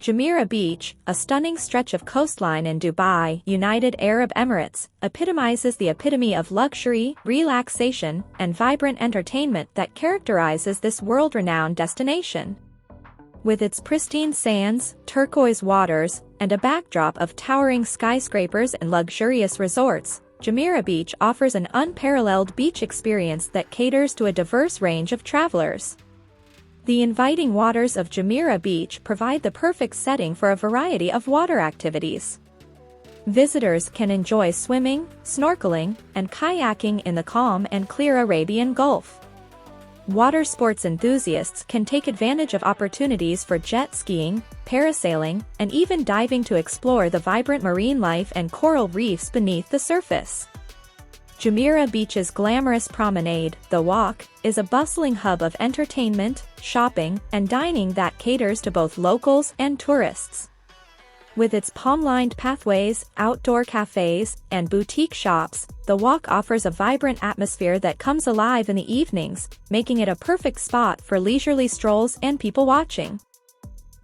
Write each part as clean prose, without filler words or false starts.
Jumeirah Beach, a stunning stretch of coastline in Dubai, United Arab Emirates, epitomizes the epitome of luxury, relaxation, and vibrant entertainment that characterizes this world-renowned destination. With its pristine sands, turquoise waters, and a backdrop of towering skyscrapers and luxurious resorts, Jumeirah Beach offers an unparalleled beach experience that caters to a diverse range of travelers. The inviting waters of Jumeirah Beach provide the perfect setting for a variety of water activities. Visitors can enjoy swimming, snorkeling, and kayaking in the calm and clear Arabian Gulf. Water sports enthusiasts can take advantage of opportunities for jet skiing, parasailing, and even diving to explore the vibrant marine life and coral reefs beneath the surface. Jumeirah Beach's glamorous promenade, The Walk, is a bustling hub of entertainment, shopping, and dining that caters to both locals and tourists. With its palm-lined pathways, outdoor cafes, and boutique shops, The Walk offers a vibrant atmosphere that comes alive in the evenings, making it a perfect spot for leisurely strolls and people watching.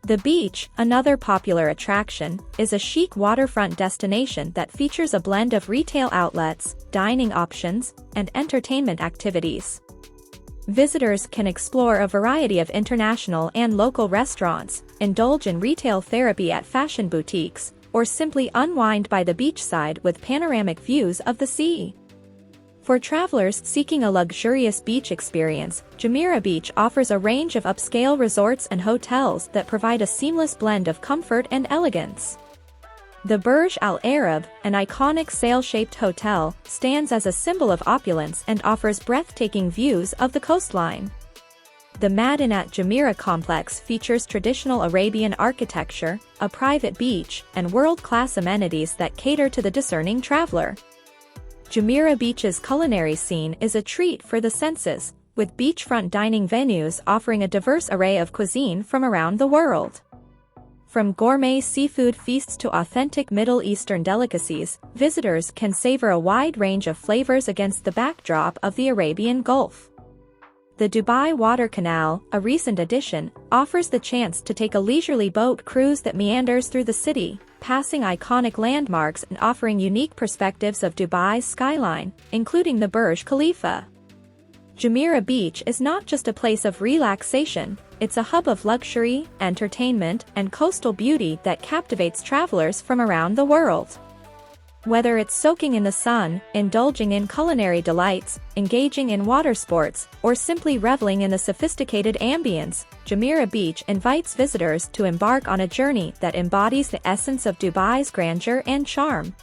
The beach, another popular attraction, is a chic waterfront destination that features a blend of retail outlets, dining options, and entertainment activities. Visitors can explore a variety of international and local restaurants, indulge in retail therapy at fashion boutiques, or simply unwind by the beachside with panoramic views of the sea. For travelers seeking a luxurious beach experience, Jumeirah Beach offers a range of upscale resorts and hotels that provide a seamless blend of comfort and elegance. The Burj Al Arab, an iconic sail-shaped hotel, stands as a symbol of opulence and offers breathtaking views of the coastline. The Madinat Jumeirah complex features traditional Arabian architecture, a private beach, and world-class amenities that cater to the discerning traveler. Jumeirah Beach's culinary scene is a treat for the senses, with beachfront dining venues offering a diverse array of cuisine from around the world. From gourmet seafood feasts to authentic Middle Eastern delicacies, visitors can savor a wide range of flavors against the backdrop of the Arabian Gulf. The Dubai Water Canal, a recent addition, offers the chance to take a leisurely boat cruise that meanders through the city, passing iconic landmarks and offering unique perspectives of Dubai's skyline, including the Burj Khalifa. Jumeirah Beach is not just a place of relaxation, it's a hub of luxury, entertainment, and coastal beauty that captivates travelers from around the world. Whether it's soaking in the sun, indulging in culinary delights, engaging in water sports, or simply reveling in the sophisticated ambience, Jumeirah Beach invites visitors to embark on a journey that embodies the essence of Dubai's grandeur and charm.